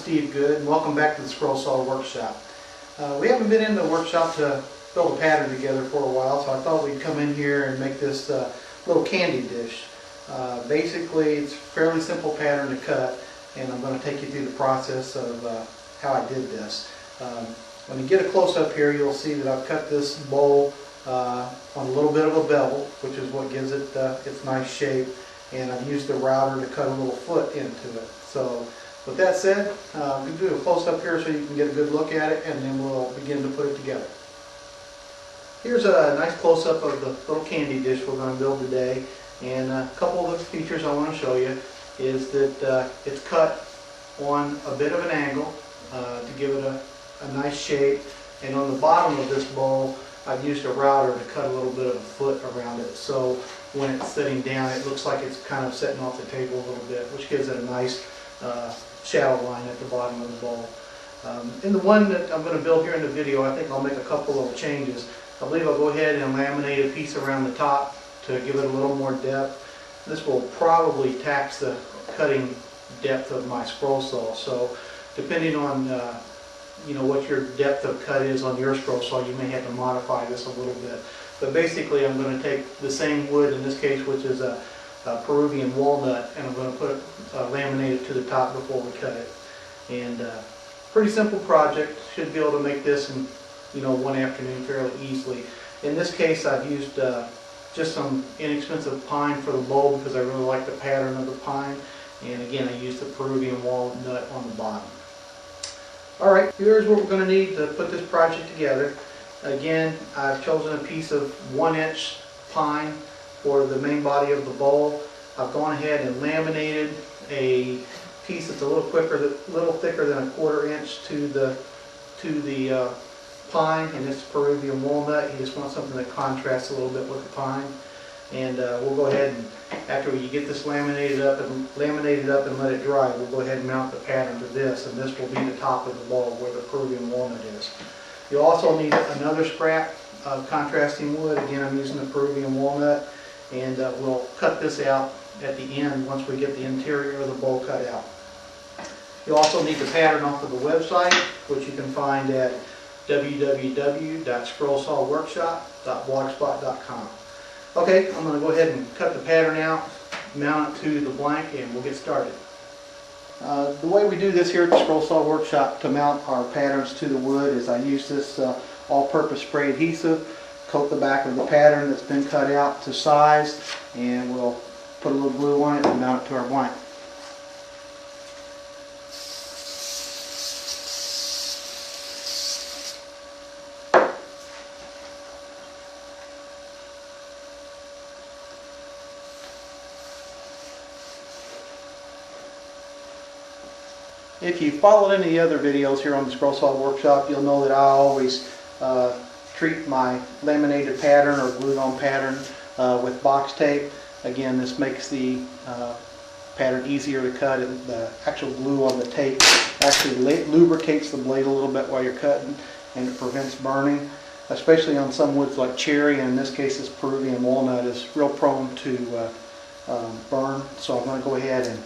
Steve Good, and welcome back to the Scroll Saw Workshop. We haven't been in the workshop to build a pattern together for a while, so I thought we'd come in here and make this little candy dish. Basically, it's a fairly simple pattern to cut, and I'm going to take you through the process of how I did this. When you get a close-up here, you'll see that I've cut this bowl on a little bit of a bevel, which is what gives it its nice shape, and I've used the router to cut a little foot into it. So with that said, we'll do a close-up here so you can get a good look at it, and then we'll begin to put it together. Here's a nice close-up of the little candy dish we're going to build today, and a couple of the features I want to show you is that it's cut on a bit of an angle to give it a nice shape, and on the bottom of this bowl I've used a router to cut a little bit of a foot around it, so when it's sitting down it looks like it's kind of sitting off the table a little bit, which gives it a nice shadow line at the bottom of the bowl. In the one that I'm going to build here in the video, I think I'll make a couple of changes. I believe I'll go ahead and laminate a piece around the top to give it a little more depth. This will probably tax the cutting depth of my scroll saw, so depending on what your depth of cut is on your scroll saw, you may have to modify this a little bit. But basically I'm going to take the same wood in this case, which is a Peruvian walnut, and I'm going to laminate it to the top before we cut it. And pretty simple project. Should be able to make this in one afternoon fairly easily. In this case I've used just some inexpensive pine for the bowl because I really like the pattern of the pine, and again I used the Peruvian walnut on the bottom. Alright, here's what we're going to need to put this project together. Again, I've chosen a piece of 1-inch pine for the main body of the bowl. I've gone ahead and laminated a piece that's a little thicker than a 1/4 inch to the pine, and it's Peruvian walnut. You just want something that contrasts a little bit with the pine. And we'll go ahead and, after you get this laminated up and let it dry, we'll go ahead and mount the pattern to this, and this will be the top of the bowl where the Peruvian walnut is. You'll also need another scrap of contrasting wood. Again, I'm using the Peruvian walnut, and we'll cut this out at the end once we get the interior of the bowl cut out. You'll also need the pattern off of the website, which you can find at www.scrollsawworkshop.blogspot.com. Okay, I'm going to go ahead and cut the pattern out, mount it to the blank, and we'll get started. The way we do this here at the Scroll Saw Workshop to mount our patterns to the wood is I use this all-purpose spray adhesive, coat the back of the pattern that's been cut out to size, and we'll put a little glue on it and mount it to our blank. If you followed any of the other videos here on the Scroll Saw Workshop, you'll know that I always treat my laminated pattern or glued on pattern with box tape. Again, this makes the pattern easier to cut, and the actual glue on the tape actually lubricates the blade a little bit while you're cutting, and it prevents burning, especially on some woods like cherry, and in this case this Peruvian walnut is real prone to burn. So I'm going to go ahead and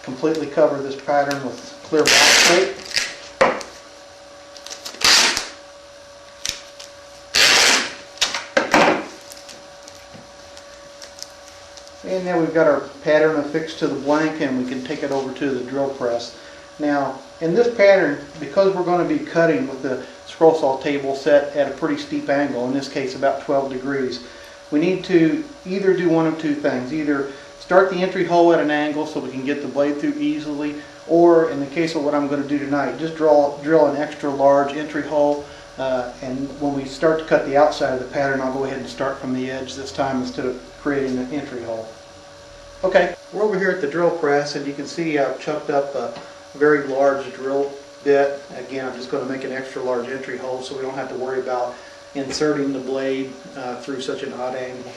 completely cover this pattern with clear box tape. And now we've got our pattern affixed to the blank, and we can take it over to the drill press. Now in this pattern, because we're going to be cutting with the scroll saw table set at a pretty steep angle, in this case about 12 degrees, we need to either do one of two things. Either start the entry hole at an angle so we can get the blade through easily, or in the case of what I'm going to do tonight, just drill an extra large entry hole, and when we start to cut the outside of the pattern, I'll go ahead and start from the edge this time instead of creating an entry hole. Okay, we're over here at the drill press, and you can see I've chucked up a very large drill bit. Again, I'm just going to make an extra large entry hole so we don't have to worry about inserting the blade through such an odd angle.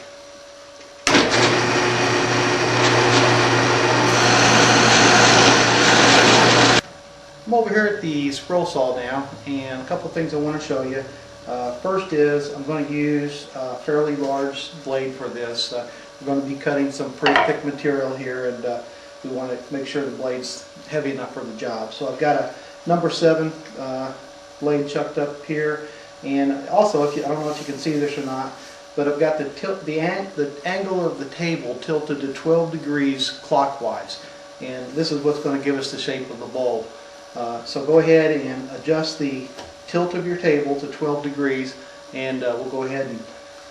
I'm over here at the scroll saw now, and a couple things I want to show you. First is I'm going to use a fairly large blade for this. We're going to be cutting some pretty thick material here, and we want to make sure the blade's heavy enough for the job. So I've got a number 7 blade chucked up here, and also, I don't know if you can see this or not, but I've got the angle of the table tilted to 12 degrees clockwise, and this is what's going to give us the shape of the bulb. So go ahead and adjust the tilt of your table to 12 degrees, and we'll go ahead and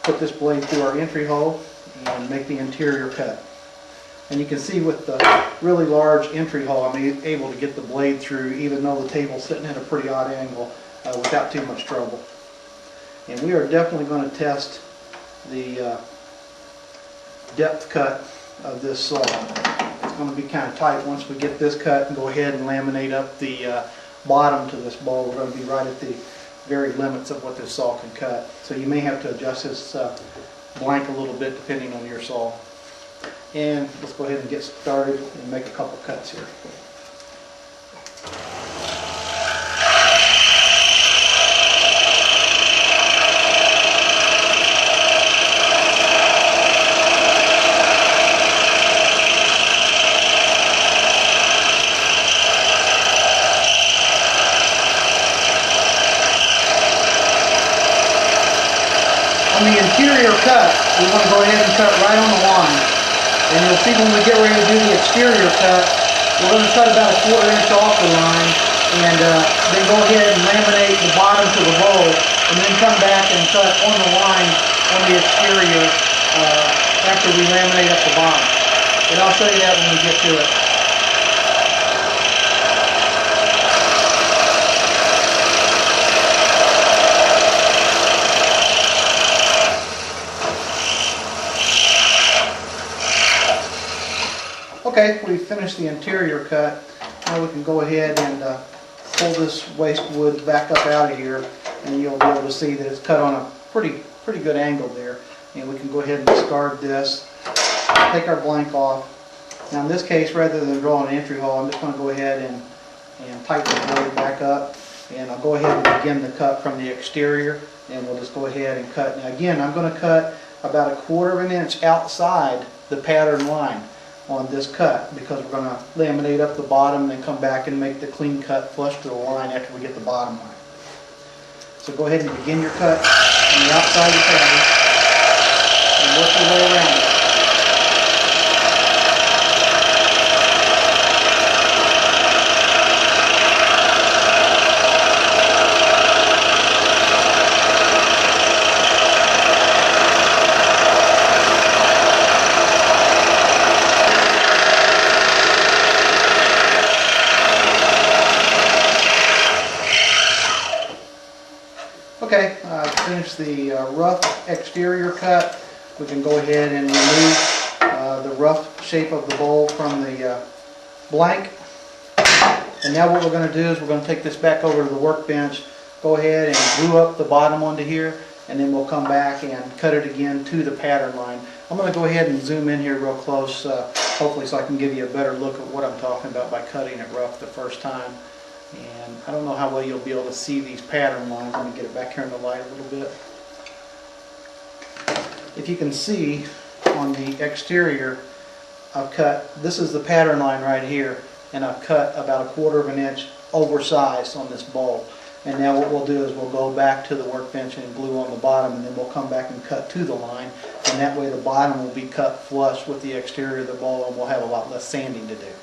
put this blade through our entry hole and make the interior cut. And you can see with the really large entry hole, I'm able to get the blade through even though the table's sitting at a pretty odd angle without too much trouble. And we are definitely going to test the depth cut of this saw. It's going to be kind of tight once we get this cut and go ahead and laminate up the bottom to this bowl. We're going to be right at the very limits of what this saw can cut. So you may have to adjust this blank a little bit depending on your saw. And let's go ahead and get started and make a couple cuts here. On the interior cut, we want to go ahead and cut right on the line. And you'll see when we get ready to do the exterior cut, we're going to cut about a 1/4 inch off the line, and then go ahead and laminate the bottom to the bowl, and then come back and cut on the line on the exterior after we laminate up the bottom. And I'll show you that when we get to it. Okay, we've finished the interior cut. Now we can go ahead and pull this waste wood back up out of here, and you'll be able to see that it's cut on a pretty good angle there. And we can go ahead and discard this, take our blank off. Now in this case, rather than drawing an entry hole, I'm just going to go ahead and tighten the blade back up, and I'll go ahead and begin the cut from the exterior, and we'll just go ahead and cut. Now again, I'm going to cut about a 1/4 inch outside the pattern line on this cut, because we're going to laminate up the bottom and then come back and make the clean cut flush to the line after we get the bottom line. So go ahead and begin your cut on the outside of the pattern and work your way around it. Okay, finished the rough exterior cut. We can go ahead and remove the rough shape of the bowl from the blank. And now what we're going to do is we're going to take this back over to the workbench, go ahead and glue up the bottom onto here, and then we'll come back and cut it again to the pattern line. I'm going to go ahead and zoom in here real close, hopefully so I can give you a better look at what I'm talking about by cutting it rough the first time. And I don't know how well you'll be able to see these pattern lines. Let me get it back here in the light a little bit. If you can see on the exterior, I've cut, this is the pattern line right here, and I've cut about a 1/4 inch oversized on this bowl. And now what we'll do is we'll go back to the workbench and glue on the bottom, and then we'll come back and cut to the line, and that way the bottom will be cut flush with the exterior of the bowl, and we'll have a lot less sanding to do.